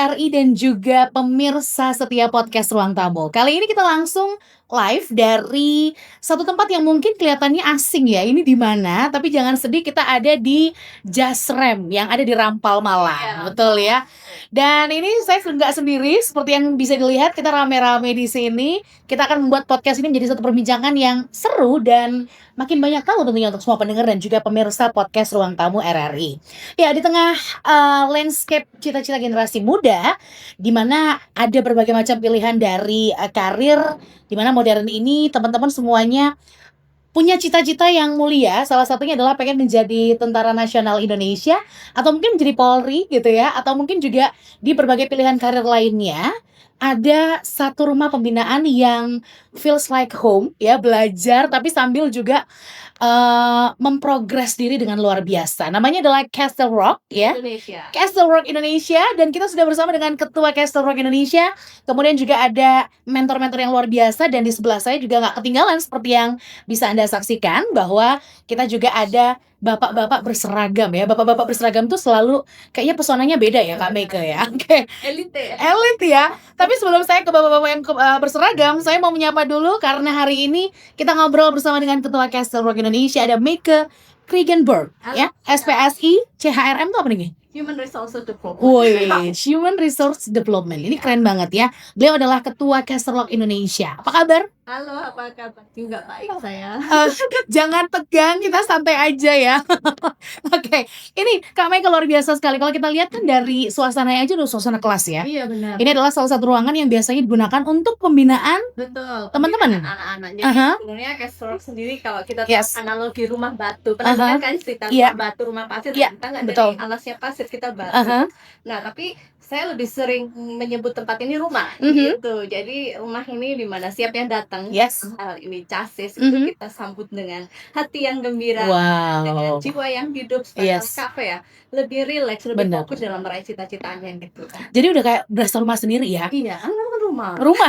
RRI dan juga pemirsa setia podcast Ruang Tamu. Kali ini kita langsung live dari satu tempat yang mungkin kelihatannya asing ya. Ini di mana? Tapi jangan sedih, kita ada di Jasrem yang ada di Rampal Malang. Betul ya. Dan ini saya nggak sendiri, seperti yang bisa dilihat kita rame-rame di sini. Kita akan membuat podcast ini menjadi satu perbincangan yang seru dan makin banyak tahu tentunya untuk semua pendengar dan juga pemirsa podcast Ruang Tamu RRI. Ya, di tengah landscape cita-cita generasi muda, di mana ada berbagai macam pilihan dari karir, di mana modern ini teman-teman semuanya punya cita-cita yang mulia. Salah satunya adalah pengen menjadi Tentara Nasional Indonesia, atau mungkin menjadi Polri gitu ya, atau mungkin juga di berbagai pilihan karir lainnya. Ada satu rumah pembinaan yang feels like home ya, belajar tapi sambil juga memprogres diri dengan luar biasa. Namanya adalah Castle Rock ya. Indonesia. Castle Rock Indonesia, dan kita sudah bersama dengan Ketua Castle Rock Indonesia. Kemudian juga ada mentor-mentor yang luar biasa, dan di sebelah saya juga nggak ketinggalan seperti yang bisa Anda saksikan bahwa kita juga ada bapak-bapak berseragam ya. Bapak-bapak berseragam tuh selalu kayaknya pesonanya beda ya Kak Meike ya. Oke. Elite. Elit ya. Tapi sebelum saya ke bapak-bapak yang berseragam, saya mau menyapa dulu karena hari ini kita ngobrol bersama dengan Ketua Castle Rock Indonesia, ada Meike Kriegenberg ya. SPSI CHRM itu apa nih? Human Resources Development. Woi, Human Resource Development. Ini keren banget ya. Beliau adalah Ketua Castle Rock Indonesia. Apa kabar? Halo, apa kabar? Juga baik saya. Jangan tegang, kita santai aja ya. Oke, ini Kak Meike luar biasa sekali. Kalau kita lihat kan dari suasananya aja udah suasana kelas ya. Iya benar. Ini adalah salah satu ruangan yang biasanya digunakan untuk pembinaan Betul. teman-teman. Anak-anak. Jadi Aha. sebenarnya Castle Rock sendiri kalau kita Yes. analogi rumah batu. Pernah Aha. dengar kan cerita Iya. rumah batu, rumah pasir? Iya, Kita nggak betul. dari alasnya pasir, kita batu. Aha. Nah, tapi saya lebih sering menyebut tempat ini rumah. Mhm. Gitu. Jadi rumah ini di mana siapnya datang. Yes. Hal ini chassis Mhm. itu kita sambut dengan hati yang gembira, dengan Wow. jiwa yang hidup, Yes. kafe ya, lebih rileks, lebih Benar. fokus dalam meraih cita-citanya gitu kan. Jadi udah kayak berasa rumah sendiri ya. Iya, kan rumah. Rumah.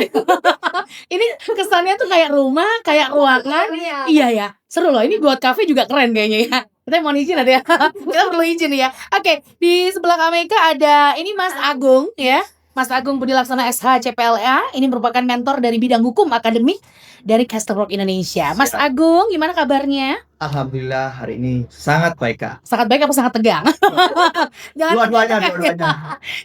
Ini kesannya tuh kayak rumah, kayak ruangan. Iya. Iya ya. Seru loh. Ini buat kafe juga keren kayaknya ya. Kita mau izin ada ya. Kita perlu izin ya. Oke, di sebelah Kak Meike ada ini Mas Agung ya. Mas Agung Budi Laksana SH CPLA. Ini merupakan mentor dari bidang hukum akademik dari Castle Rock Indonesia. Mas Agung, gimana kabarnya? Alhamdulillah hari ini sangat baik Kak. Sangat baik apa sangat tegang? Jangan Dua-duanya.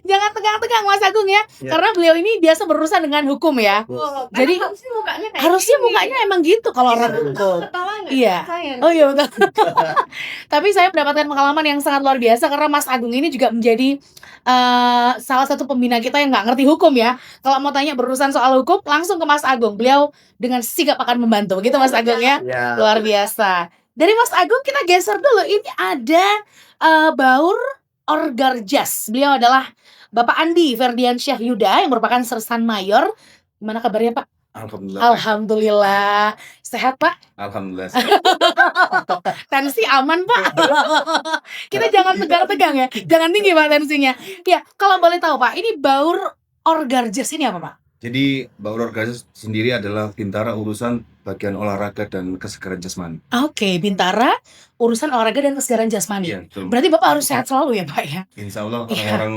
jangan tegang-tegang Mas Agung ya. Ya. Karena beliau ini biasa berurusan dengan hukum ya. Oh, Jadi, karena harusnya mukanya kayak Harusnya gini. mukanya emang gitu kalau orang hukum. Ketawa nggak? Iya. Saya. Oh iya betul. Tapi saya mendapatkan pengalaman yang sangat luar biasa karena Mas Agung ini juga menjadi salah satu pembina kita yang nggak ngerti hukum ya. Kalau mau tanya berurusan soal hukum, langsung ke Mas Agung. Beliau dengan sigap akan membantu. Begitu Mas Agung ya. Ya. Luar biasa. Dari Mas Agung kita geser dulu. Ini ada Baur Orgarjas. Beliau adalah Bapak Andi Ferdiansyah Yuda yang merupakan Sersan Mayor. Gimana kabarnya Pak? Alhamdulillah. Alhamdulillah. Sehat Pak? Alhamdulillah. Tensi aman Pak? Kita jangan tegang-tegang ya. Jangan tinggi Pak tensinya. Ya, kalau boleh tahu Pak, ini Baur Orgarjas ini apa Pak? Jadi Baur Organisasi sendiri adalah bintara urusan bagian olahraga dan kesegaran jasmani. Oke, Bintara urusan olahraga dan kesegaran jasmani. Iya, betul. Berarti Bapak harus sehat selalu ya Pak ya? Insya Allah Iya. orang-orang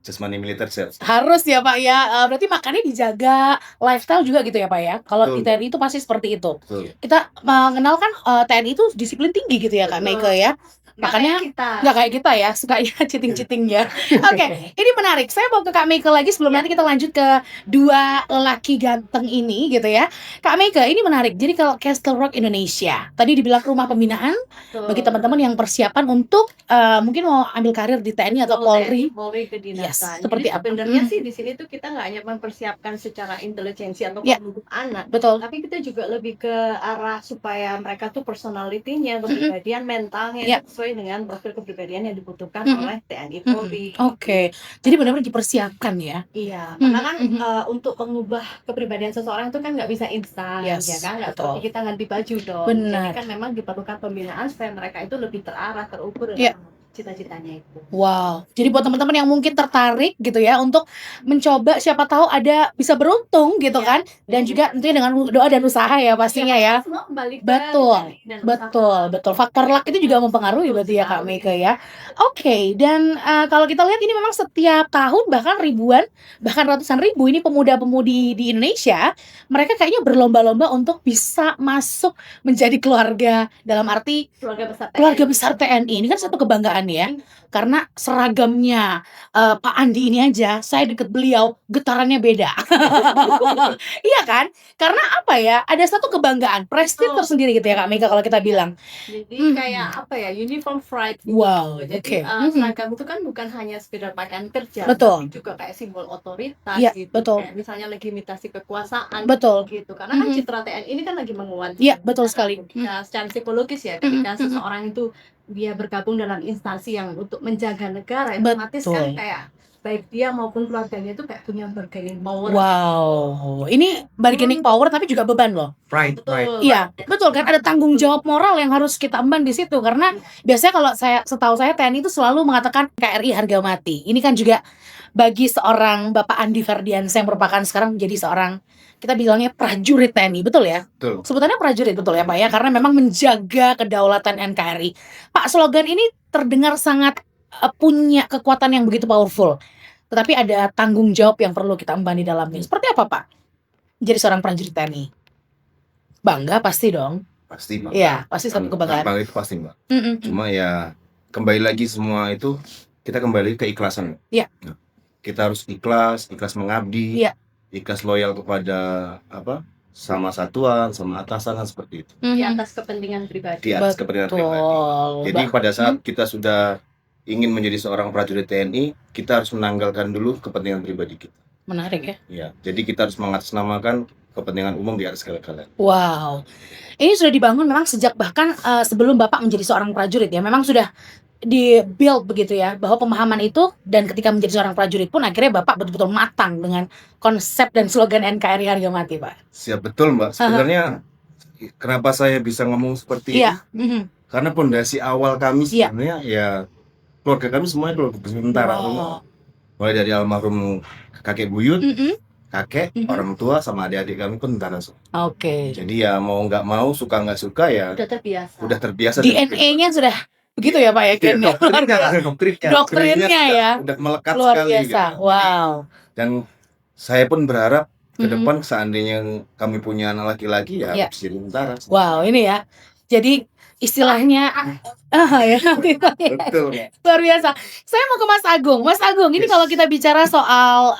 jasmani militer sehat. Harus ya Pak ya. Berarti makannya dijaga, lifestyle juga gitu ya Pak ya. Kalau di Betul. TNI itu pasti seperti itu. Betul. Kita mengenal kan TNI itu disiplin tinggi gitu ya Kak Betul. Meike ya. Nggak Makanya kayak kita. nggak kayak kita ya, sukanya cheating-cheatingnya. Oke, ini menarik. Saya mau ke Kak Meike lagi sebelum nanti kita lanjut ke dua lelaki ganteng ini gitu ya. Kak Meike, ini menarik. Jadi kalau Castle Rock Indonesia, tadi dibilang rumah pembinaan Betul. bagi teman-teman yang persiapan untuk mungkin mau ambil karir di TNI atau Polri. Polri kedinasan. Yes, seperti Jadi apa? sebenarnya sih di sini tuh kita nggak hanya mempersiapkan secara intelijensi atau Ya. penduduk anak, Betul. tapi kita juga lebih ke arah supaya mereka tuh personalitinya, kepribadian, mentalnya Ya. sesuai dengan profil kepribadian yang dibutuhkan Mm-mm. oleh TNI Polri. Oke. Jadi benar-benar dipersiapkan ya. Iya, karena kan Mhm. untuk mengubah kepribadian seseorang itu kan nggak bisa instan, Yes, ya kan? Nggak betul. seperti kita ganti baju dong. Benar. Jadi kan memang diperlukan pembinaan supaya mereka itu lebih terarah, terukur Iya. dalam cita-citanya itu. Wow, jadi buat teman-teman yang mungkin tertarik gitu ya untuk mencoba, siapa tahu ada bisa beruntung gitu kan, dan juga tentunya dengan doa dan usaha ya pastinya ya. Semua kembali ke Betul, diri dan betul. Faktor luck itu juga mempengaruhi berarti ya Kak Meike ya. Oke, dan kalau kita lihat ini memang setiap tahun bahkan ribuan, bahkan ratusan ribu ini pemuda-pemudi di Indonesia, mereka kayaknya berlomba-lomba untuk bisa masuk menjadi keluarga, dalam arti keluarga besar TNI. Ini kan satu kebanggaan ya, karena seragamnya Pak Andi ini aja, saya deket beliau getarannya beda. Iya kan? Karena apa ya? Ada satu kebanggaan, prestis Betul. tersendiri gitu ya Kak Mega kalau kita bilang. Jadi Mhm. kayak apa ya, uniform pride gitu. Wow, Jadi oke. seragam itu kan bukan hanya sekedar pakaian kerja, Betul. tapi juga kayak simbol otoritas Iya, gitu. betul. Kayak misalnya legitimasi kekuasaan Betul. gitu. Karena kan Mhm. citra TNI ini kan lagi menguat. Iya, betul sekali. Nah, secara psikologis ya, ketika seseorang itu dia bergabung dalam instansi yang untuk menjaga negara, otomatis kan Betul. kayak baik dia maupun keluarganya itu kayak punya bargaining power. Wow, ini bargaining power tapi juga beban loh. Pride. Betul. Iya, betul kan, ada tanggung jawab moral yang harus kita emban di situ, karena biasanya kalau setahu saya TNI itu selalu mengatakan KRI harga mati. Ini kan juga bagi seorang Bapak Andi Ferdiansyah yang merupakan sekarang menjadi seorang, kita bilangnya prajurit TNI, betul ya? Betul. Sebutannya prajurit, betul ya Pak ya, karena memang menjaga kedaulatan NKRI. Pak, slogan ini terdengar sangat punya kekuatan yang begitu powerful, tetapi ada tanggung jawab yang perlu kita emban di dalamnya. Seperti apa Pak jadi seorang prajurit TNI? Bangga pasti dong. Pasti, Mbak. Iya, pasti satu kebanggaan. Bangga itu pasti, Mbak. Mm-mm. Cuma ya kembali lagi semua itu kita kembali ke ikhlasan. Iya. Nah, kita harus ikhlas mengabdi, Iya. ikhlas loyal kepada sama satuan, sama atasan kan seperti itu. Di Mhm. atas kepentingan pribadi. Di atas kepentingan pribadi. Betul. Jadi pada saat kita sudah ingin menjadi seorang prajurit TNI, kita harus menanggalkan dulu kepentingan pribadi kita. Menarik ya. Ya, jadi kita harus mengatasnamakan kepentingan umum di atas segala-galanya. Wow. Ini sudah dibangun memang sejak bahkan sebelum Bapak menjadi seorang prajurit ya. Memang sudah di-build begitu ya, bahwa pemahaman itu, dan ketika menjadi seorang prajurit pun akhirnya Bapak betul-betul matang dengan konsep dan slogan NKRI harga mati, Pak. Siap, betul, Mbak. Sebenarnya kenapa saya bisa ngomong seperti Iya. itu? Mhm. Karena pondasi awal kami Iya. sebenarnya ya keluarga kami semuanya keluarga tentara. Wow. Mulai dari almarhum kakek buyut, Mhm. kakek, Mhm. orang tua sama adik-adik kami pun tentara semua. Oke. Jadi ya mau nggak mau, suka nggak suka ya Udah terbiasa. udah terbiasa. DNA-nya sudah begitu ya Pak ya, Iya, Ken? Doktrinnya. Doktrinnya ya. udah melekat Luar sekali. biasa. gitu. Wow. Dan saya pun berharap ke Mhm. depan seandainya kami punya anak laki-laki ya Iya. harus jadi tentara. Wow, ini ya. Jadi istilahnya ya. Betul. Luar biasa. Saya mau ke Mas Agung. Mas Agung, ini Yes. kalau kita bicara soal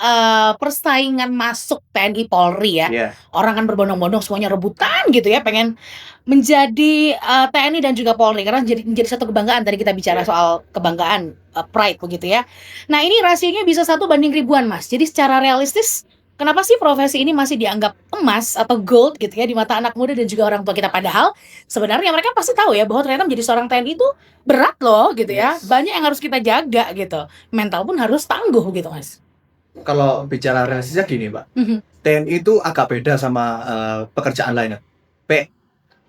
persaingan masuk TNI Polri ya, Iya. orang kan berbondong-bondong semuanya rebutan gitu ya, pengen menjadi TNI dan juga Polri, karena menjadi satu kebanggaan. Tadi kita bicara soal kebanggaan, pride begitu ya. Nah, ini rasionya bisa 1 banding ribuan, Mas. Jadi secara realistis, kenapa sih profesi ini masih dianggap emas atau gold gitu ya di mata anak muda dan juga orang tua kita? Padahal sebenarnya mereka pasti tahu ya bahwa ternyata menjadi seorang TNI itu berat loh gitu ya. Yes. Banyak yang harus kita jaga gitu. Mental pun harus tangguh gitu, Mas. Kalau bicara realistisnya gini, Mbak. Mhm. TNI itu agak beda sama pekerjaan lainnya.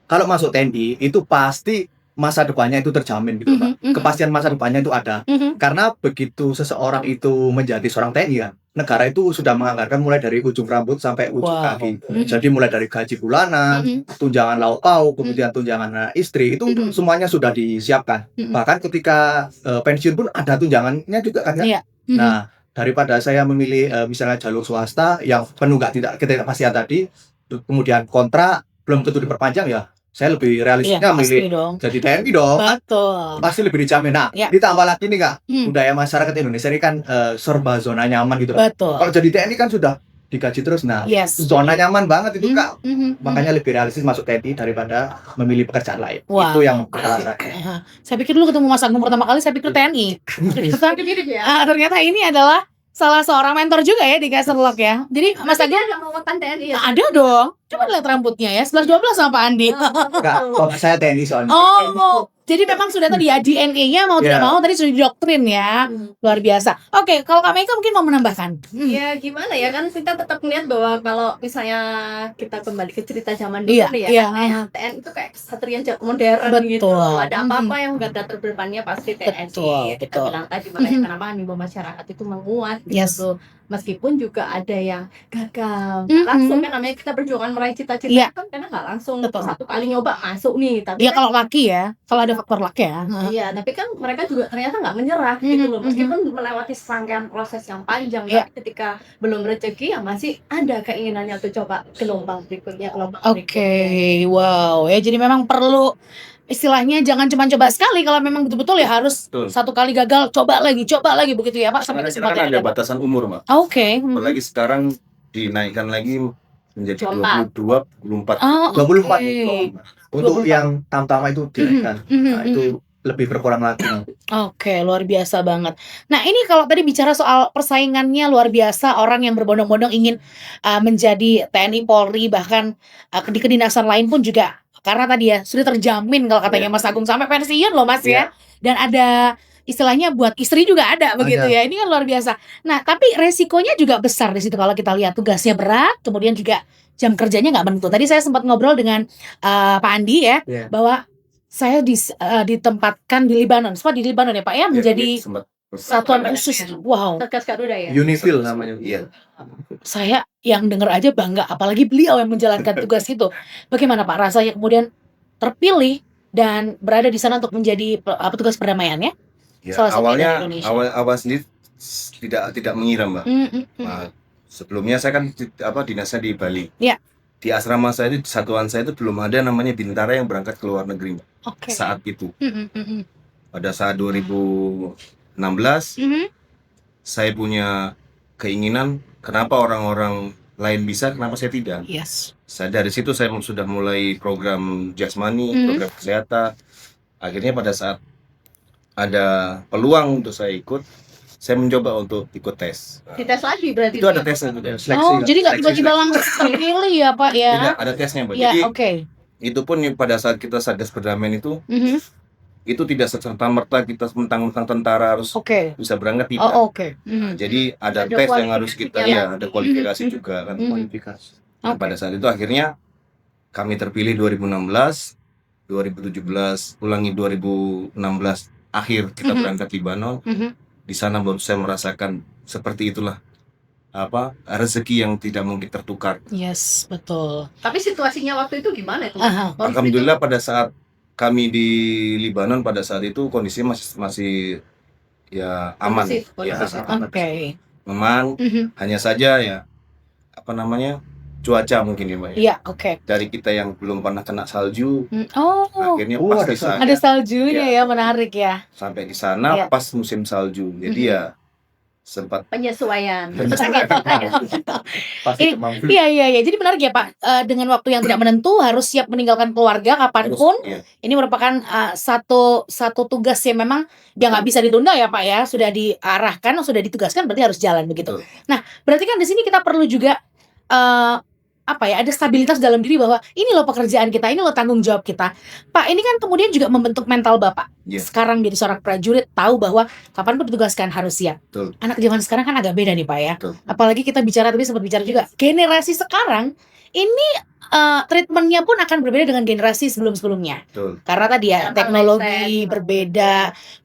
Kalau masuk TNI itu pasti masa depannya itu terjamin gitu, Mbak. Mhm, mhm. Kepastian masa depannya itu ada. Mhm. Karena begitu seseorang itu menjadi seorang TNI kan, negara itu sudah menganggarkan mulai dari ujung rambut sampai ujung Wow. kaki. Mhm. Jadi mulai dari gaji bulanan, Mhm. tunjangan lauk pauk, kemudian tunjangan istri, itu Mhm. semuanya sudah disiapkan. Mhm. Bahkan ketika pensiun pun ada tunjangannya juga kan ya. Iya. Mhm. Nah, daripada saya memilih misalnya jalur swasta yang penuh ketidakpastian tadi, kemudian kontrak belum tentu diperpanjang, ya saya lebih Iya, realistisnya pasti milih dong. jadi TNI dong. Betul. Pasti lebih dijamin. Nah, Ya. ditambah lagi nih Kak, Hmm. budaya masyarakat Indonesia ini kan serba zona nyaman gitu. Betul. Kalau jadi TNI kan sudah digaji terus. Nah, Yes. zona nyaman banget itu Kak. Mhm. Makanya lebih realistis masuk TNI daripada memilih pekerjaan lain. Wow. Itu yang terasa. Saya pikir dulu ketemu Mas Agung pertama kali, saya pikir TNI. Ternyata, Mirip-mirip ya. ternyata ini adalah salah seorang mentor juga ya di Castle Lock ya. Jadi Mas Mas Agung nggak mau makan TNI ya? ada dong. Coba lihat rambutnya ya, 11-12 sama Pak Andi. Enggak, kalau saya TNI soalnya. Oh, Jadi memang sudah tadi ya DNA-nya mau tidak Iya. mau tadi sudah didoktrin ya. Luar biasa. Oke, kalau Kak Meika mungkin mau menambahkan. Ya gimana ya, kan kita tetap melihat bahwa kalau misalnya kita kembali ke cerita zaman dulu Iya, nih ya, iya. TNI itu kayak kesatria modern gitu. Betul. Kalau ada apa-apa yang garda terdepannya pasti TNI. Betul, Kita betul. bilang tadi makanya kenapa animo masyarakat itu menguat Yes. gitu. Meskipun juga ada yang gagal. Mhm. Langsung kan namanya kita berjuangan meraih cita-cita Iya. kan karena nggak langsung Betul. satu kali nyoba masuk nih, tapi Ya kan kalau laki ya, kalau ada faktor laki ya. iya, tapi kan mereka juga ternyata nggak menyerah gitu loh, meskipun melewati serangkaian proses yang panjang, Iya. tapi ketika belum rezeki ya masih ada keinginannya untuk coba gelombang berikutnya. Oke, wow. Ya jadi memang perlu istilahnya jangan cuma coba sekali, kalau memang betul-betul ya harus Betul. satu kali gagal, coba lagi begitu ya Pak sampai Karena kita kan kesempatan ada dapat. batasan umur, Mbak. Oke. Apalagi sekarang dinaikkan lagi menjadi 24. 24. Oh, 24. oke. Untuk 24. yang tahun-tahun itu dinaikkan. Nah, itu lebih berkurang lagi. Oke, luar biasa banget. Nah, ini kalau tadi bicara soal persaingannya luar biasa, orang yang berbondong-bondong ingin menjadi TNI Polri, bahkan di kedinasan lain pun juga, karena tadi ya sudah terjamin kalau katanya Mas Agung sampai pensiun loh Mas ya. Dan ada istilahnya buat istri juga ada begitu ya. Ini kan luar biasa. Nah, tapi resikonya juga besar di situ kalau kita lihat tugasnya berat, kemudian juga jam kerjanya nggak menentu. Tadi saya sempat ngobrol dengan Pak Andi ya, bahwa saya ditempatkan di Libanon, sempat di Libanon ya Pak ya, menjadi satuan khusus. Wow. Tegas Garuda ya. Unifil namanya. Iya. Saya yang dengar aja bangga, apalagi beliau yang menjalankan tugas itu. Bagaimana Pak rasanya kemudian terpilih dan berada di sana untuk menjadi petugas perdamaian ya? Ya, Salah satu awalnya dari Indonesia. awal sendiri tidak mengira, Mbak. Nah, sebelumnya saya kan dinasnya di Bali. Iya. Di asrama saya itu, di satuan saya itu belum ada namanya bintara yang berangkat ke luar negeri, Mbak. Oke. Saat itu. Mhm. Pada saat 2016 saya punya keinginan, kenapa orang-orang lain bisa, kenapa saya tidak? Yes. Dari situ saya sudah mulai program jasmani, program kesehatan. Akhirnya pada saat ada peluang untuk saya ikut, saya mencoba untuk ikut tes. Dites lagi berarti. Itu ada tesnya juga. Oh, jadi nggak tiba-tiba langsung terpilih ya Pak ya? Tidak, ada tesnya, Mbak. Ya, Jadi oke. itu pun pada saat kita Satgas Perdamaian itu tidak serta-merta kita mentang-mentang tentara harus Oke. bisa berangkat, tidak. Oh, oke. Jadi ada Ada tes yang harus kita kualifikasinya. ada kualifikasi juga kan. Kualifikasi. Nah, pada saat itu akhirnya kami terpilih 2016, 2017, ulangi 2016 akhir kita berangkat Libanon. Di sana baru saya merasakan seperti itulah rezeki yang tidak mungkin tertukar. Yes, betul. Tapi situasinya waktu itu gimana itu? Aha. Alhamdulillah pada saat kami di Libanon pada saat itu kondisinya masih ya aman. Kondusif, Ya, kondusif. Oke. memang hanya saja ya cuaca mungkin ya, Mbak. Iya, oke. Dari kita yang belum pernah kena salju, Oh, akhirnya Oh, pas ada di sana ada saljunya ya, menarik ya. sampai di sana Iya. pas musim salju. Jadi ya sempat Penyesuaian. Pasti kemampuan. Iya. Jadi menarik ya Pak. Dengan waktu yang tidak menentu, harus siap meninggalkan keluarga kapanpun. iya. Ini merupakan satu tugas yang memang ya nggak bisa ditunda ya Pak ya. Sudah diarahkan, sudah ditugaskan, berarti harus jalan begitu. Betul. Nah, berarti kan di sini kita perlu juga ada stabilitas dalam diri bahwa ini loh pekerjaan kita, ini loh tanggung jawab kita. Pak, ini kan kemudian juga membentuk mental Bapak. Iya. Sekarang jadi seorang prajurit, tahu bahwa kapanpun ditugaskan harus siap. Betul. Anak zaman sekarang kan agak beda nih Pak ya. Betul. Apalagi kita bicara, tadi sempat bicara juga, generasi sekarang ini treatmentnya pun akan berbeda dengan generasi sebelum-sebelumnya. Betul. Karena tadi ya Mental teknologi mindset. berbeda,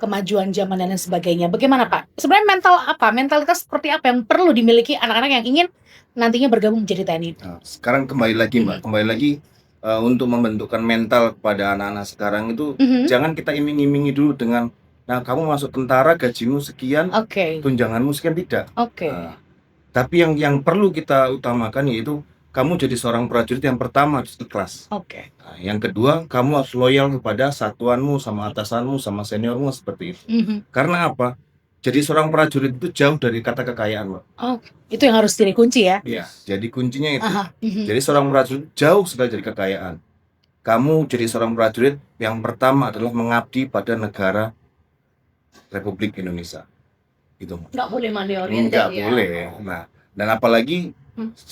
kemajuan zaman dan lain sebagainya. Bagaimana Pak? Sebenarnya mentalitas seperti apa yang perlu dimiliki anak-anak yang ingin nantinya bergabung menjadi TNI? Nah, sekarang kembali lagi, Mbak. Kembali lagi untuk membentukkan mental kepada anak-anak sekarang itu jangan kita iming-imingi dulu dengan kamu masuk tentara gajimu sekian, Oke. tunjanganmu sekian, tidak. Oke. Nah, tapi yang perlu kita utamakan yaitu kamu jadi seorang prajurit yang pertama harus ikhlas. Oke. Nah, yang kedua, kamu harus loyal kepada satuanmu, sama atasanmu, sama seniormu, seperti itu. Karena apa? Jadi seorang prajurit itu jauh dari kata kekayaan, Mbak. Oh, itu yang harus jadi kunci ya. Iya, jadi kuncinya itu. Aha. Jadi seorang prajurit jauh sekali dari kekayaan. Kamu jadi seorang prajurit yang pertama adalah mengabdi pada negara Republik Indonesia. Gitu. Nggak boleh money oriented Enggak ya. boleh. Nah, dan apalagi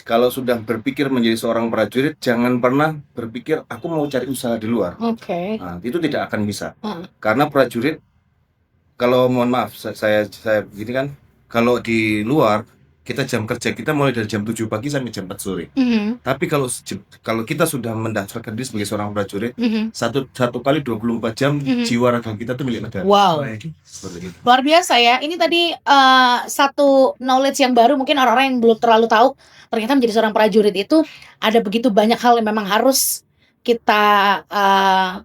Kalau sudah berpikir menjadi seorang prajurit, jangan pernah berpikir aku mau cari usaha di luar. Oke. Nah, itu tidak akan bisa. Heeh. Karena prajurit, kalau mohon maaf, saya begini kan, kalau di luar kita jam kerja kita mulai dari jam 7 pagi sampai jam 4 sore. Tapi kalau kita sudah mendaftarkan diri sebagai seorang prajurit, satu kali 24 jam jiwa raga kita itu milik negara. Wow. Seperti itu. Luar biasa ya. Ini tadi satu knowledge yang baru, mungkin orang-orang yang belum terlalu tahu ternyata menjadi seorang prajurit itu ada begitu banyak hal yang memang harus kita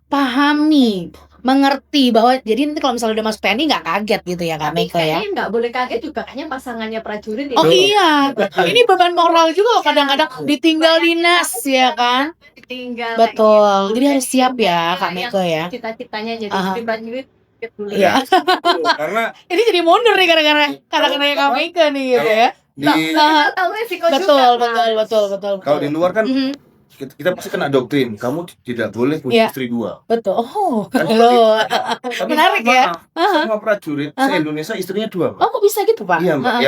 pahami, mengerti bahwa jadi nanti kalau misalnya udah masuk TNI nggak kaget gitu ya Kak Meike ya. Kayaknya nggak boleh kaget juga, kayaknya pasangannya prajurit Oh ini iya, ini beban moral juga loh kadang-kadang ditinggal dinas ya kan. ditinggal. Betul, jadi harus siap ya Kak Meike ya. Cita-citanya jadi Aha. istri prajurit dulu Iya. Karena Ini jadi mundur nih gara-gara kata-katanya Kak Meike nih gitu ya. di Nah, tahu resiko betul, juga. betul. kalau di luar kan Mhm, kita pasti kena doktrin, kamu tidak boleh punya Iya. istri dua. betul. Oh, Kan loh. Tapi Menarik ya. maaf, semua prajurit se-Indonesia istrinya dua, Mbak. Oh, kok bisa gitu, Pak? Iya, Mbak. Heeh.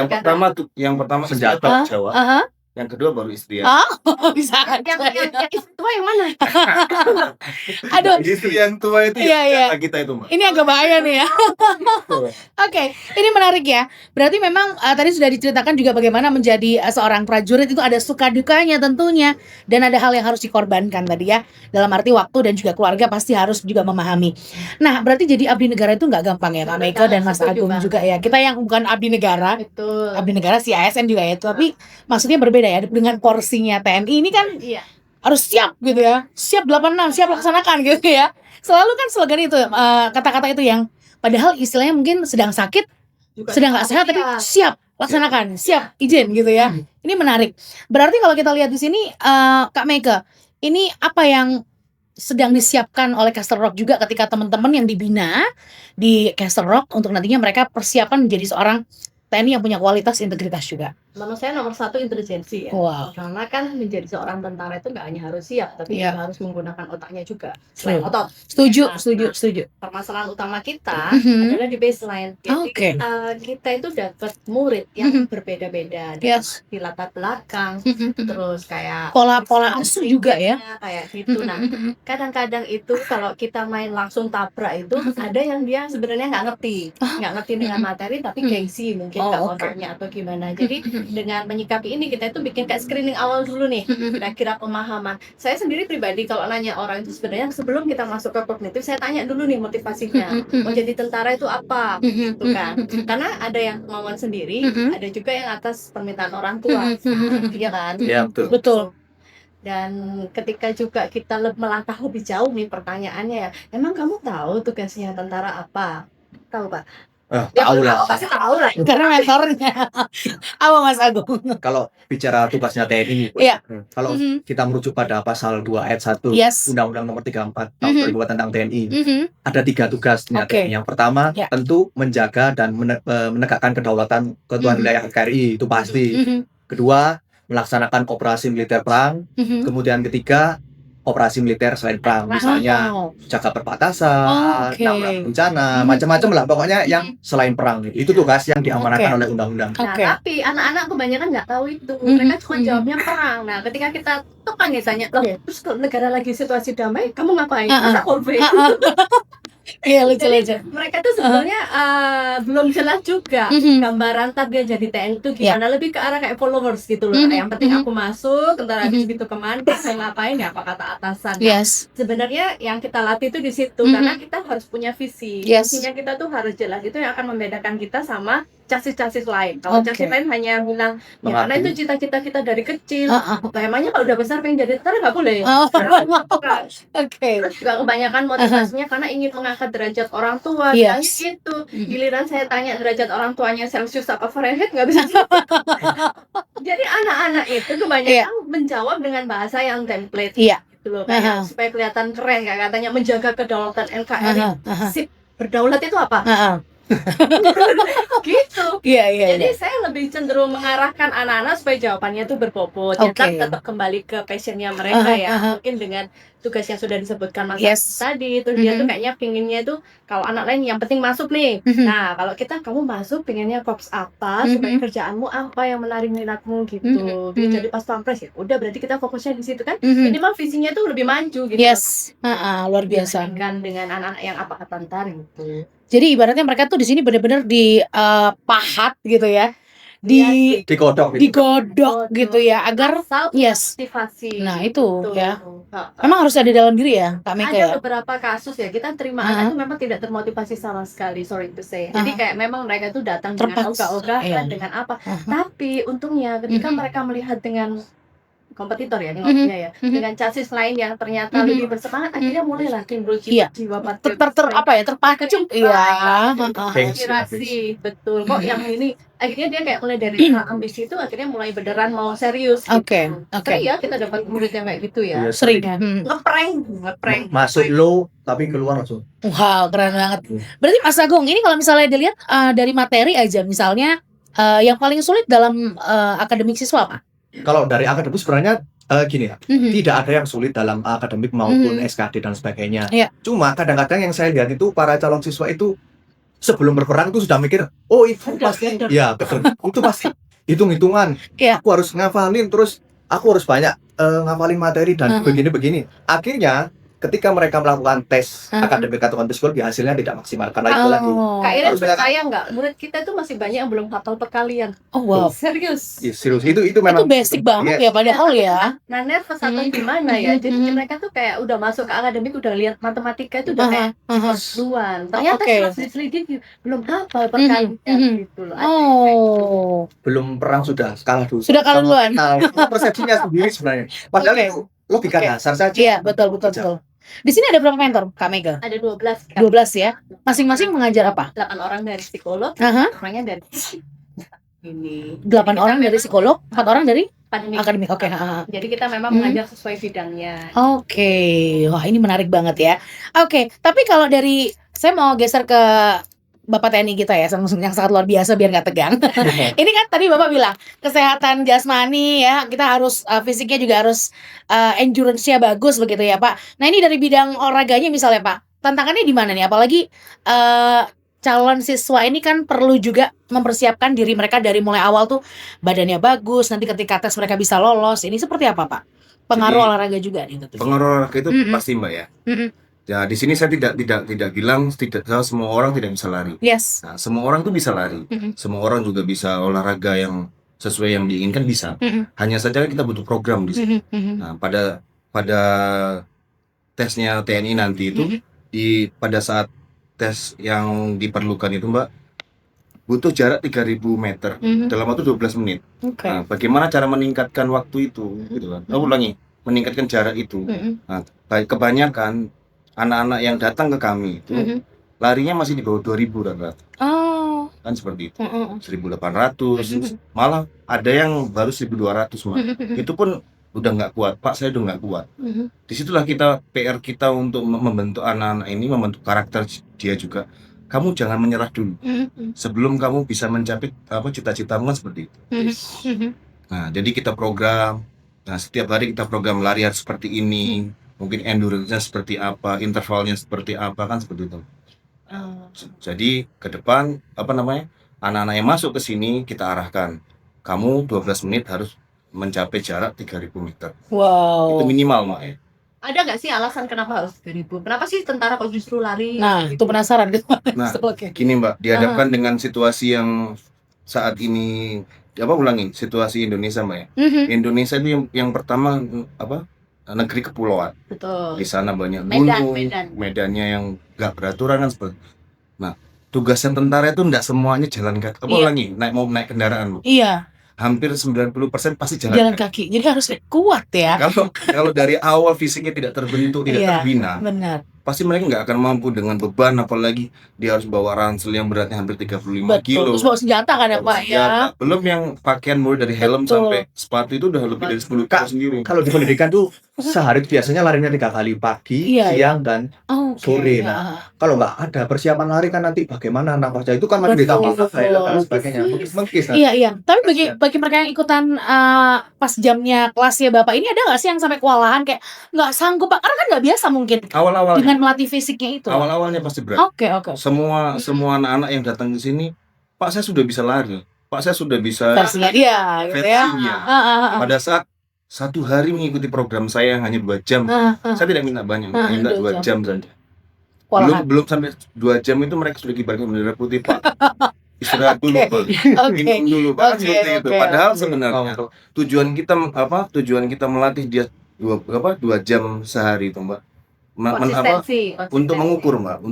Yang pertama Senjata. senjata Jawa, Aha. yang kedua baru istri ya. Oh, bisa aja. Yang istri tua yang mana? Aduh, Istri yang tua itu Iya, iya. kita itu, Mbak. ini agak bahaya nih ya. Oke, ini menarik ya. Berarti memang tadi sudah diceritakan juga bagaimana menjadi seorang prajurit itu ada suka dukanya tentunya, dan ada hal yang harus dikorbankan tadi ya. Dalam arti waktu dan juga keluarga pasti harus juga memahami. Nah, berarti jadi abdi negara itu nggak gampang ya, Kak Meike dan Mas Setuju, Agung Mbak. juga ya. Kita yang bukan abdi negara, Betul. abdi negara si ASN juga ya, tapi maksudnya berbeda ya dengan porsinya TNI ini kan Iya. harus siap gitu ya, siap 86, siap laksanakan gitu ya. Selalu kan slogan itu, kata-kata itu yang padahal istilahnya mungkin sedang sakit, Juga sedang nggak sehat, tapi siap laksanakan, siap izin gitu ya. Ini menarik. Berarti kalau kita lihat di sini, Kak Meike, ini apa yang sedang disiapkan oleh Castle Rock juga ketika teman-teman yang dibina di Castle Rock untuk nantinya mereka persiapan menjadi seorang TNI yang punya kualitas integritas juga. Menurut saya nomor satu intelijensi ya. Wow. Karena kan menjadi seorang tentara itu nggak hanya harus siap, tapi Iya. juga harus menggunakan otaknya juga. Selain Betul. otot, Setuju, Nah, setuju. permasalahan utama kita Mhm. adalah di baseline. Jadi Oke. kita itu dapat murid yang berbeda-beda, Yes. di latar belakang, terus kayak Pola-pola asuh juga ya. kayak gitu. Nah, kadang-kadang itu kalau kita main langsung tabrak itu ada yang dia sebenarnya nggak ngerti dengan materi, tapi gengsi mungkin Oh, nggak oke. otaknya atau gimana. Jadi dengan menyikapi ini kita itu bikin kayak screening awal dulu nih, kira-kira pemahaman. Saya sendiri pribadi kalau nanya orang itu sebenarnya sebelum kita masuk ke kognitif, saya tanya dulu nih motivasinya. Mau jadi tentara itu apa? Gitu kan. Karena ada yang kemauan sendiri, ada juga yang atas permintaan orang tua. Iya kan? Iya, betul. Betul. Dan ketika juga kita melangkah lebih jauh nih pertanyaannya ya, emang kamu tahu tugasnya tentara apa? Tahu Pak? Tahu lah. Pasti tahu lah. Karena mentornya. Apa Mas Agung? Kalau bicara tugasnya TNI, Iya. kalau kita merujuk pada pasal 2 ayat 1 Yes. Undang-Undang Nomor 34 Tahun 2002 tentang TNI, ada 3 tugasnya Oke. TNI. Yang pertama, Ya. tentu menjaga dan menegakkan kedaulatan keutuhan wilayah NKRI, itu pasti. Kedua, melaksanakan operasi militer perang. Kemudian ketiga, operasi militer selain perang, misalnya Wow. jaga perbatasan, Oke. penanggulangan bencana, macam-macam lah pokoknya yang selain perang. Itu tugas yang diamanahkan oleh undang-undang. Nah, Oke. tapi anak-anak kebanyakan nggak tahu itu. Mereka cuma jawabnya perang. Nah, ketika kita tekan ditanya, loh, terus kalau negara lagi situasi damai, kamu ngapain? Masa konflik? Iya, lucu. Mereka tuh sebenarnya belum jelas juga gambaran target jadi TNI itu gimana, lebih ke arah kayak followers gitu loh. Yang penting aku masuk, ntar habis gitu kemana, saya ngapain ya, apa kata atasan. Nah, Yes. sebenarnya yang kita latih itu di situ karena kita harus punya visi. Yes. Visinya kita tuh harus jelas. Itu yang akan membedakan kita sama chassis lain. Kalau Oke. chassis lain hanya bilang ya karena itu cita-cita kita dari kecil. Emangnya kalau udah besar pengen jadi tentara nggak boleh. Oke. Terus juga kebanyakan motivasinya karena ingin mengangkat derajat orang tua. Yes. Gitu. Giliran saya tanya derajat orang tuanya Celsius apa Fahrenheit nggak bisa. Jadi anak-anak itu kebanyakan menjawab dengan bahasa yang template. Iya. Gitu loh, kayak supaya kelihatan keren, kayak katanya menjaga kedaulatan NKRI. Sip, berdaulat itu apa? gitu. Iya, iya, Jadi iya. saya lebih cenderung mengarahkan anak-anak supaya jawabannya tuh berbobot. Oke. Tetap kembali ke passionnya mereka Aha, ya. aha. Mungkin dengan tugas yang sudah disebutkan Mas Yes. tadi, terus dia tuh Mhm. kayaknya pinginnya tuh kalau anak lain yang penting masuk nih. Mhm. Nah, kalau kita kamu masuk pinginnya korps apa, supaya Mhm. kerjaanmu apa yang menarik minatmu gitu. Mhm. Biar Mhm. jadi pas pampres ya. Udah berarti kita fokusnya di situ kan. Mhm. Minimal visinya tuh lebih maju gitu. Yes. Luar biasa. Dibandingkan dengan anak-anak yang apa kata ntar gitu. Jadi ibaratnya mereka tuh di sini benar-benar pahat gitu ya. Iya sih. Digodok gitu. Digodok gitu ya agar Asal yes. motivasi. Nah, itu Betul. ya. Ha, Memang harus ada dalam diri ya, Kak Mega ya. ada beberapa kasus ya kita terima Aha. anak itu memang tidak termotivasi sama sekali, sorry to say. Jadi Aha. kayak memang mereka itu datang dengan Terpaksa, ogah-ogahan, iya. dengan apa. Aha. Tapi untungnya ketika Mhm. mereka melihat dengan kompetitor ya, Mhm. ngomongnya ya, Mhm. dengan chassis lain yang ternyata Mhm. lebih bersemangat, akhirnya mulailah timbul Iya. jiwa Terpacu. Iya. inspirasi, betul. Kok yang ini akhirnya dia kayak mulai dari ambisi itu akhirnya mulai beneran mau serius gitu. Oke. Sering ya kita dapat murid yang kayak gitu ya. Iya, Sering. Ngeprank. Masuk low tapi keluar langsung. Wow, keren banget. Berarti Mas Agung, ini kalau misalnya dilihat dari materi aja, misalnya yang paling sulit dalam akademik siswa apa? Kalau dari akademik sebenarnya gini ya, Mhm. tidak ada yang sulit dalam akademik maupun Mhm. SKD dan sebagainya. Iya. Cuma kadang-kadang yang saya lihat itu para calon siswa itu sebelum berperang itu sudah mikir, oh itu pasti, ya betul, itu pasti hitung-hitungan. Iya. Aku harus ngafalin, terus aku harus banyak ngafalin materi dan begini-begini. Akhirnya ketika mereka melakukan tes akademik atau psikologi hasilnya tidak maksimal karena itu lagi. Kak Iren Harus percaya nggak? Murid kita itu masih banyak yang belum hafal perkalian. Oh wow. Serius. Ya, serius itu memang Itu basic banget ya padahal ya. Nah, nervous atau gimana ya? Jadi mereka tuh kayak udah masuk ke akademik, udah lihat matematika itu udah kayak duluan. Ternyata Oke. setelah diselidiki belum hafal perkalian gitu loh. Ada yang kayak Oh. belum perang sudah kalah dulu. Sudah kalah duluan. Nah, itu persepsinya sendiri sebenarnya. Padahal Oke. itu logika Oke. dasar saja. Iya, betul. Di sini ada berapa mentor, Kak Mega? ada 12 kan? 12 ya. Masing-masing mengajar apa? 8 orang dari psikolog, Aha. orangnya dari ini 8 orang dari psikolog, 4 orang dari pandemi. akademik. Oke, Jadi kita memang Hmm. mengajar sesuai bidangnya. Oke. Wah, ini menarik banget ya. Oke, tapi kalau dari saya mau geser ke Bapak TNI kita ya, yang sangat luar biasa biar nggak tegang. Ini kan tadi Bapak bilang kesehatan jasmani ya, kita harus fisiknya juga harus endurance-nya bagus begitu ya Pak. Nah ini dari bidang olahraganya misalnya Pak, tantangannya di mana nih? Apalagi calon siswa ini kan perlu juga mempersiapkan diri mereka dari mulai awal tuh badannya bagus, nanti ketika tes mereka bisa lolos. Ini seperti apa Pak? Pengaruh Jadi, olahraga juga nih tentunya. Pengaruh olahraga itu Mm-mm. pasti Mbak ya. Mm-mm. Ya di sini saya tidak bilang semua orang tidak bisa lari. Yes. Nah, semua orang tuh bisa lari. Mm-mm. Semua orang juga bisa olahraga yang sesuai yang diinginkan bisa. Mm-mm. Hanya saja kita butuh program di sini. Mm-mm. Nah, pada tesnya TNI nanti itu Mm-mm. pada saat tes yang diperlukan itu Mbak butuh jarak 3.000 meter Mm-mm. dalam waktu 12 menit. Oke. Nah, bagaimana cara meningkatkan waktu itu gitu kan. Ulangi, meningkatkan jarak itu. Mm-mm. Kebanyakan anak-anak yang datang ke kami itu Mm-mm. larinya masih di bawah 2.000 rata-rata. Oh. Kan seperti itu. Mm-mm. 1.800, malah ada yang baru 1.200 Mbak. Mm-mm. Itu pun udah nggak kuat, Pak saya udah nggak kuat. Mm-mm. Disitulah PR kita untuk membentuk anak-anak ini, membentuk karakter dia juga. Kamu jangan menyerah dulu Mm-mm. sebelum kamu bisa mencapai cita-citamu kan seperti itu. Mm-mm. Nah jadi kita program, nah setiap hari kita program larian seperti ini, mungkin endurance-nya seperti apa, intervalnya seperti apa, kan seperti itu. Oh. Jadi ke depan anak-anak yang masuk ke sini kita arahkan, kamu 12 menit harus mencapai jarak 3.000 meter. Wow. Itu minimal Mak ya. Ada nggak sih alasan kenapa harus 2000? Kenapa sih tentara kok justru lari? Nah, gitu? itu penasaran gitu. Nah, Oke. gini Mbak, dihadapkan dengan situasi yang saat ini situasi Indonesia Mbak ya. Mhm. Indonesia itu yang pertama negeri kepulauan. Betul. Di sana banyak Medan, gunung, Medan. medannya yang nggak beraturan kan seperti. Nah, tugasnya tentara itu nggak semuanya jalan kaki. Iya. Mau naik kendaraan, Bu. Iya, Hampir 90% pasti jalan jalan kaki. kaki. Jadi harus kuat ya. Kalau dari awal fisiknya tidak terbentuk, tidak Iya. terbina, Benar. pasti mereka nggak akan mampu dengan beban, apalagi dia harus bawa ransel yang beratnya hampir 35 Betul. kilo. Terus bawa senjata kan ya, Bawa Pak ya. senjata. Belum yang pakaian mulai dari helm Betul. sampai sepatu itu udah lebih dari 10 kilo Kak, sendiri. Kalau di pendidikan tuh sehari biasanya larinya 3 kali, pagi, Iya, siang, dan Oke. sore. Nah, kalau nggak ada persiapan lari kan nanti bagaimana nafasnya itu kan masih ditambah Betul. dan sebagainya. Mengkis nanti. Iya. Tapi bagi mereka yang ikutan pas jamnya kelasnya Bapak ini ada nggak sih yang sampai kewalahan kayak nggak sanggup Pak? Karena kan nggak biasa mungkin Awal-awalnya dengan melatih fisiknya itu. awal-awalnya pasti berat. Oke. Semua anak-anak yang datang ke sini, Pak saya sudah bisa lari, Pak saya sudah bisa Versinya dia gitu ya. versinya. Pada saat satu hari mengikuti program saya hanya 2 jam, saya tidak minta banyak, minta 2 jam saja. Kewalahan. Belum sampai 2 jam itu mereka sudah kibarkan bendera putih, Pak. Istirahat dulu, Pak. Oke. Minum dulu, Pak. Oke, Seperti itu. oke, Padahal oke. sebenarnya tujuan kita melatih dia 2 jam sehari itu, Mbak. konsistensi Untuk mengukur, Mbak,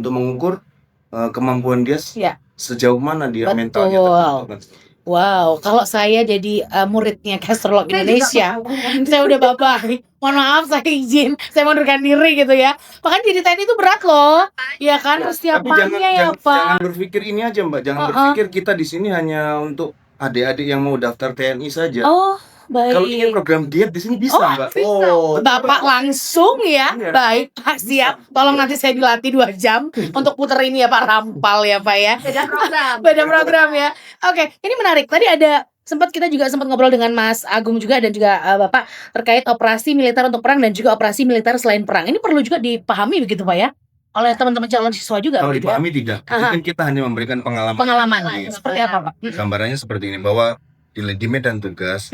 kemampuan dia Ya. sejauh mana dia Betul. mentalnya terbentuk. Wow, kalau saya jadi muridnya Gastrolog Indonesia, saya udah bye-bye. Mohon maaf, saya izin, saya mundurkan diri gitu ya. Bahkan jadi TNI itu berat loh, ya kan Tapi persiapannya ya jangan Pak. berpikir ini aja, Mbak. Jangan berpikir kita di sini hanya untuk adik-adik yang mau daftar TNI saja. Oh, Kalau ingin baik. program diet di sini bisa, Oh, Mbak. Bapak langsung ya, Iya. baik Pak, siap. Tolong nanti saya dilatih 2 jam untuk puter ini ya Pak, rampal ya Pak ya. Beda program ya. Oke, ini menarik. Tadi kita juga sempat ngobrol dengan Mas Agung juga dan juga Bapak terkait operasi militer untuk perang dan juga operasi militer selain perang. Ini perlu juga dipahami begitu Pak ya, oleh teman-teman calon siswa juga. Kalau begitu ya? dipahami tidak, kan kita hanya memberikan pengalaman. Pengalaman Iya. seperti apa Pak? Gambarannya seperti ini, bahwa di medan tugas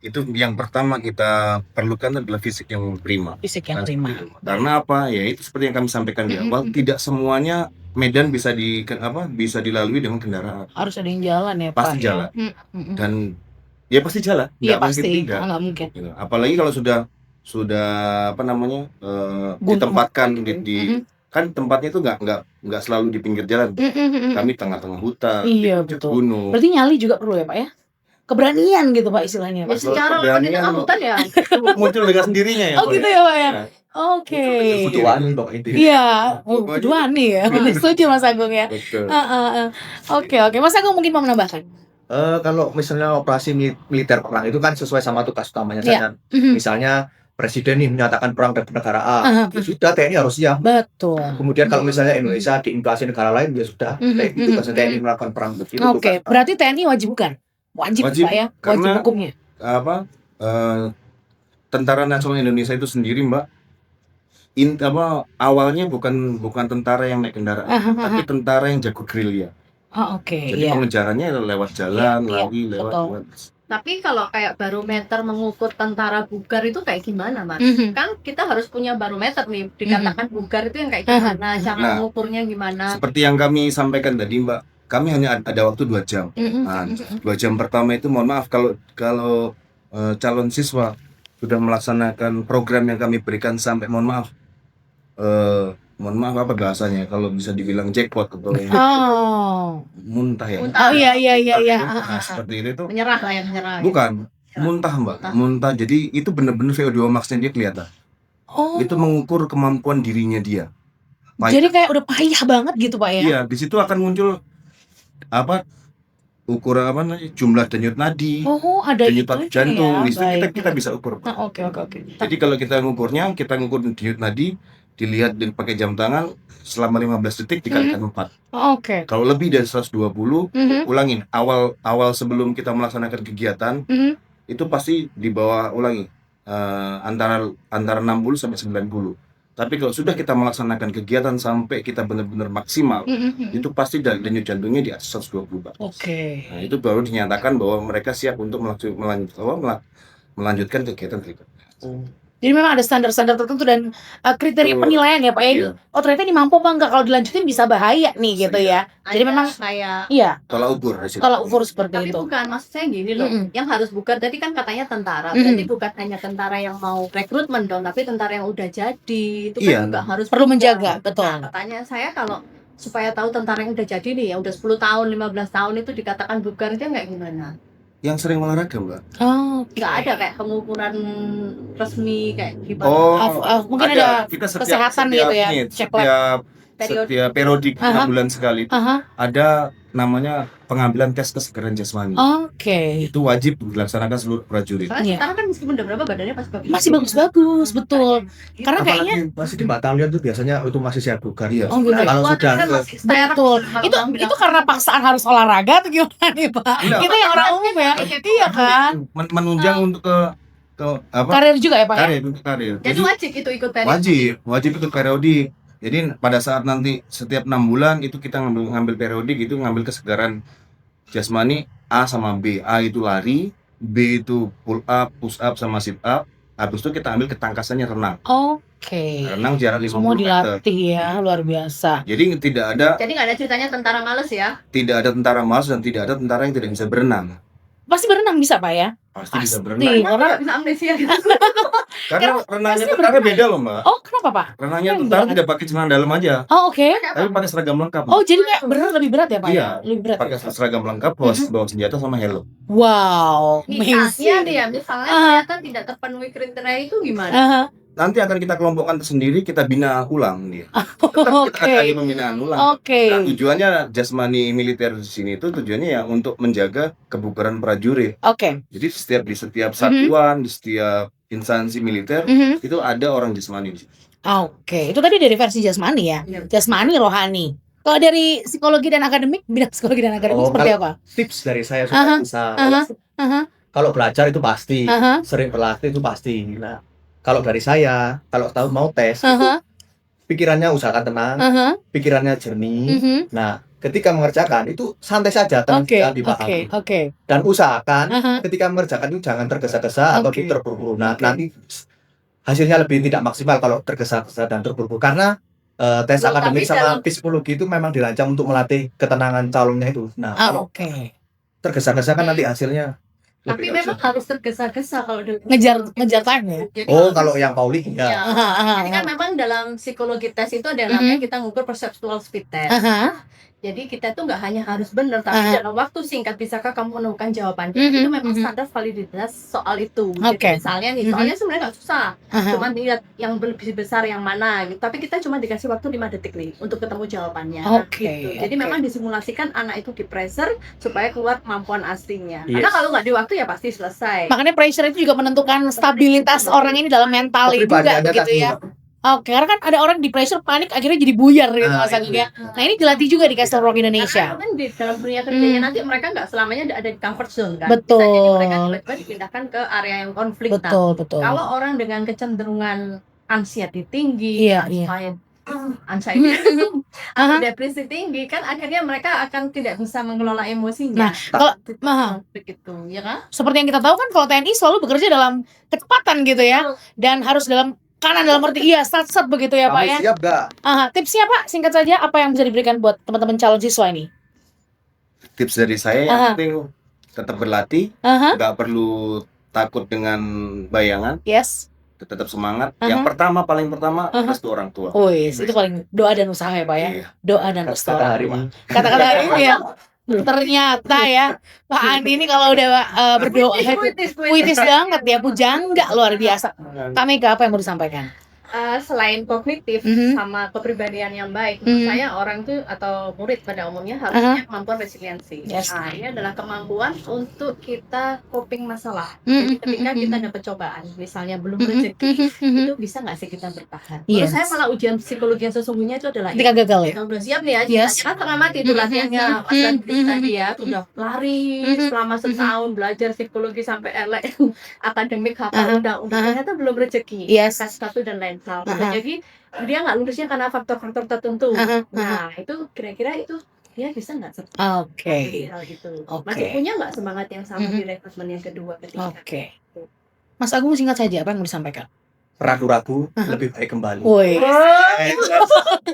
itu yang pertama kita perlukan adalah fisik yang prima. Fisik yang Kan prima. seperti itu. Karena apa? Ya itu seperti yang kami sampaikan di awal, tidak semuanya medan bisa dilalui dengan kendaraan. Harus ada yang jalan ya Pak. Pasti ya? jalan. Dan ya pasti jalan. Iya Nggak mungkin pasti. tidak. Nggak mungkin. Gitu. Apalagi kalau sudah ditempatkan di kan tempatnya itu nggak selalu di pinggir jalan. Kami tengah-tengah hutan, Iya, di betul. gunung. Berarti nyali juga perlu ya Pak ya? Keberanian gitu Pak istilahnya Pak. Secara Keberanian di tengah hutan ya. muncul dengan sendirinya ya. Oh Pak, gitu ya Pak ya? Nah, Oke. Kebutuhan untuk itu. Iya, kebutuhan nih ya. Setuju Mas Agung ya. Betul. Oke. Mas Agung mungkin mau menambahkan? Kalau misalnya operasi militer perang itu kan sesuai sama tugas utamanya Iya. saja. Misalnya Presiden nih menyatakan perang dengan negara A, ya sudah TNI harus siap. Betul. Kemudian kalau misalnya Indonesia diinvasi negara lain, ya sudah tugas TNI melakukan perang begitu. Oke, berarti TNI wajib bukan? Wajib Wajib, Pak ya? Wajib karena- hukumnya. Tentara Nasional Indonesia itu sendiri, Mbak, awalnya bukan tentara yang naik kendaraan, tapi tentara yang jago gerilya. Oh, oke. Jadi Iya. pengejarannya lewat jalan, Iya, lari betul. Tapi kalau kayak barometer mengukur tentara bugar itu kayak gimana, Mas? Kan kita harus punya barometer nih, dikatakan bugar itu yang kayak gimana, cara Nah, mengukurnya gimana. Seperti yang kami sampaikan tadi, Mbak, kami hanya ada waktu 2 jam. Nah, 2 jam pertama itu mohon maaf kalau calon siswa sudah melaksanakan program yang kami berikan sampai mohon maaf apa bahasanya, kalau bisa dibilang jackpot atau Oh. muntah ya. Muntah. Oh iya. Nah, seperti itu tuh. Menyerah lah yang menyerah. Bukan, muntah, Mbak. Muntah. Jadi itu benar-benar VO2 max-nya dia kelihatan. Oh. Itu mengukur kemampuan dirinya dia. Jadi kayak udah payah banget gitu Pak ya? Iya, di situ akan muncul ukuran jumlah denyut nadi, Oh, ada denyut itu jantung. ya. Di situ Baik. kita bisa ukur. Pak. Oke. Jadi kalau kita ngukur denyut nadi, dilihat pakai jam tangan selama 15 detik dikalikan 4. Oke. Kalau lebih dari 120, ulangin. Awal sebelum kita melaksanakan kegiatan, itu pasti di bawah ulangi antara 60 sampai 90. Tapi kalau sudah kita melaksanakan kegiatan sampai kita benar-benar maksimal, itu pasti denyut jantungnya di atas 120, Pak. Oke. Nah, itu baru dinyatakan bahwa mereka siap untuk melanjutkan kegiatan berikutnya. Jadi memang ada standar-standar tertentu dan kriteria penilaian ya Pak ya. Iya. Oh ternyata ini mampu apa enggak, kalau dilanjutin bisa bahaya nih gitu ya. Jadi Ada memang kayak iya, Tolak ukur di situ. kalau ukur seperti tapi itu. bukan, maksud saya gini loh, yang harus bugar tadi kan katanya tentara, berarti bukan hanya tentara yang mau rekrutmen dong, tapi tentara yang udah jadi itu kan Iya. juga harus Perlu bugar. menjaga, betul. Nah, katanya saya kalau supaya tahu tentara yang udah jadi nih, yang udah 10 tahun, 15 tahun itu dikatakan bugar itu nggak gimana? Yang sering olahraga, Mbak. Oh, Nggak ada kayak pengukuran resmi kayak gimana? mungkin ada kita kesehatan gitu ya, cek lab. Periodik. setiap periodik 6 bulan sekali itu ada namanya pengambilan tes kesegaran jasmani. Oke. Itu wajib dilaksanakan seluruh prajurit. Soalnya Iya. sekarang kan meskipun udah berapa badannya pas bagus. Masih bagus-bagus, betul. Karena kayaknya Apalagi masih di batalion tuh biasanya itu masih siap bugar. Iya. oh gitu. Kalau sudah kan ke- masih steril. Betul. Kalau Itu orang bilang, itu karena paksaan harus olahraga atau gimana nih, Pak? Enggak. Kita yang orang umum ya. Iya kan? Menunjang untuk ke apa? Karir juga ya, Pak ya? Karir, untuk karir. jadi wajib itu ikut periode. wajib ikut periodik. Jadi pada saat nanti setiap 6 bulan itu kita ngambil periodik, itu ngambil kesegaran jasmani A sama B. A itu lari, B itu pull up, push up sama sit up. Habis itu kita ambil ketangkasannya renang. Oke. Renang jarak 50 Semua meter. dilatih ya, luar biasa. Jadi tidak ada Jadi nggak ada ceritanya tentara males ya. tentara malas dan tidak ada tentara yang tidak bisa berenang. Pasti berenang bisa, Pak ya? Pasti bisa Pasti. berenang. Karena Karena nggak bisa amnesia gitu. Karena renangnya pasti tentara beda loh, Mbak. oh, kenapa, Pak? Renangnya Keren tentara banget. tidak pakai celana dalam aja, Oh, oke. tapi pakai seragam lengkap. Oh, jadi kayak berenang lebih berat ya, Pak Iya. ya? Lebih berat. Pakai seragam lengkap, bawa senjata sama helm. Wow, Misalnya amazing. dia misalnya Ah. ternyata tidak terpenuhi kriteria itu gimana? Aha. Nanti akan kita kelompokkan tersendiri, kita bina ulang dia. Tetap kita Oke. ada pembinaan ulang. Oke. Nah, tujuannya jasmani militer di sini itu tujuannya ya untuk menjaga kebugaran prajurit. Oke. Jadi di setiap satuan, di setiap instansi militer Mhm. itu ada orang jasmani di situ. Oke, itu tadi dari versi jasmani ya. Iya. Jasmani, rohani. Kalau dari psikologi dan akademik, bidang psikologi dan akademik Oh, seperti kalau- apa? tips dari saya Aha, supaya bisa Aha. kalau belajar itu pasti, Aha. sering berlatih itu pasti. Nah, kalau dari saya, kalau tahu mau tes, itu Aha. pikirannya usahakan tenang, Aha. pikirannya jernih. Mhm. Nah, ketika mengerjakan itu santai saja, tenang Oke, saja, oke, dipahami. oke. Dan usahakan Aha. ketika mengerjakan itu jangan tergesa-gesa atau Oke. terburu-buru. Nah, Oke. nanti hasilnya lebih tidak maksimal kalau tergesa-gesa dan terburu-buru. Karena tes Loh, akademik tapi sama dalam- psikologi itu memang dirancang untuk melatih ketenangan calonnya itu. Nah, Ah, kalau oke. tergesa-gesa kan nanti hasilnya Tapi lebih memang harus tergesa-gesa kalau udah Ngejar time ya. Jadi Oh, harus- kalau yang Pauli Iya. ya. Aha, aha, Jadi kan memang dalam psikologi tes itu ada yang Mhm. namanya kita ngukur perceptual speed test. aha. Jadi kita tuh nggak hanya harus benar, tapi Aha. dalam waktu singkat bisakah kamu menemukan jawabannya. Mhm, Itu memang mhm. standar validitas soal itu. Oke. Jadi misalnya nih, soalnya sebenarnya nggak susah. Aha. Cuma lihat yang lebih besar yang mana gitu. Tapi kita cuma dikasih waktu 5 detik nih untuk ketemu jawabannya. Oke, Gitu. Jadi oke. memang disimulasikan anak itu di pressure supaya keluar kemampuan aslinya. Yes. Karena kalau nggak di waktu ya pasti selesai. Makanya pressure itu juga menentukan stabilitas orang ini dalam mental juga Kepribadiannya begitu tadi. ya. Oke, karena kan ada orang di pressure panik akhirnya jadi buyar gitu Nah, Mas Agung itu. ya. Nah, ini dilatih juga di Castle Rock Indonesia. Karena kan di dalam dunia kerjanya Hmm. nanti mereka nggak selamanya ada di comfort zone kan. Betul. Bisa jadi mereka tiba-tiba dipindahkan ke area yang konflik. Nah, Betul, betul. kalau orang dengan kecenderungan anxiety tinggi, Iya, iya. anxiety Aha. depresi tinggi kan akhirnya mereka akan tidak bisa mengelola Nah, emosinya. kalau Begitu, ya kan? seperti yang kita tahu kan kalau TNI selalu bekerja dalam kecepatan gitu ya, dan harus dalam kanan dalam arti iya sat begitu ya Pak Kamu ya. siap gak? Aha, tipsnya Pak singkat saja apa yang bisa diberikan buat teman-teman calon siswa ini? Tips dari saya yang Aha. penting tetap berlatih, Aha, nggak perlu takut dengan bayangan, yes. tetap semangat. Aha. Yang pertama, paling pertama, Aha. restu orang tua. Wis, itu paling doa dan usaha ya Pak ya. Iya. Doa dan restu Kata orang hari tua. ini. Kata-kata hari ini ya. Ternyata ya Pak Andi ini kalau udah berdoa Puitis. puitis banget ya, pujangga luar biasa. Kak Mega apa yang mau disampaikan? Selain kognitif Mhm. sama kepribadian yang baik, Mhm. menurut saya orang tuh atau murid pada umumnya harus Aha. punya kemampuan resiliensi. Yes. Nah, ini adalah kemampuan untuk kita coping masalah. Mhm, Jadi ketika mhm, kita mhm. dapat cobaan, misalnya belum Mhm, rezeki, mhm. itu bisa nggak sih kita bertahan? Yes. Menurut saya malah ujian psikologi yang sesungguhnya itu adalah Ketika gagal ya. yang udah siap nih ya, Yes. ceritanya kan setengah mati itu Mhm, latihannya mhm, Mas Andri mhm, tadi ya, udah lari Mhm, selama setahun belajar psikologi sampai elek akademik Aha, hafal undang-undang aha. ternyata belum rezeki, Yes. satu dan lain hal. Aha. Jadi dia nggak lulusnya karena faktor-faktor tertentu. Aha, Nah itu kira-kira itu dia bisa nggak seperti Oke. hal itu? Oke. Masih punya nggak semangat yang sama Mhm. di rekrutmen yang kedua ketiga? Oke. Mas Agung singkat saja apa yang mau disampaikan? Ragu-ragu Aha. lebih baik kembali. Woi.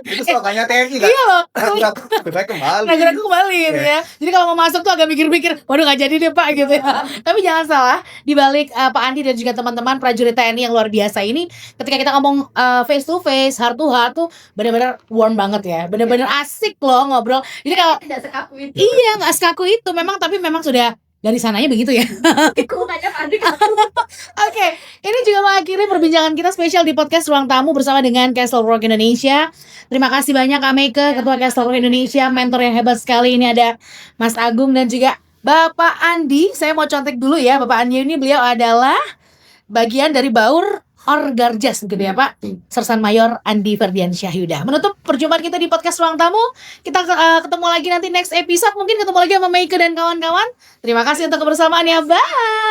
Itu slogannya TNI kan? Iya loh. Ragu-ragu lebih baik kembali. Ragu-ragu kembali gitu ya. Jadi kalau mau masuk tuh agak mikir-mikir, waduh nggak jadi deh Pak gitu ya. Tapi jangan salah, di balik Pak Andi dan juga teman-teman prajurit TNI yang luar biasa ini, ketika kita ngomong face to face, heart to heart tuh benar-benar warm banget ya. Benar-benar asik loh ngobrol. Jadi kalau Tidak sekaku itu. iya nggak sekaku itu memang, tapi memang sudah Dari sananya begitu ya. Aku nanya Pak Andi. Oke, ini juga mengakhiri perbincangan kita spesial di podcast Ruang Tamu bersama dengan Castlework Indonesia. Terima kasih banyak Kak Meike, Ketua Castlework Indonesia, mentor yang hebat sekali. Ini ada Mas Agung dan juga Bapak Andi. Saya mau contek dulu ya, Bapak Andi ini beliau adalah bagian dari Baur Orgarjas gitu ya Pak. Sersan Mayor Andi Ferdian Syahyuda. Menutup perjumpaan kita di podcast Ruang Tamu. Kita ketemu lagi nanti next episode. Mungkin ketemu lagi sama Meike dan kawan-kawan. Terima kasih untuk kebersamaannya. Bye.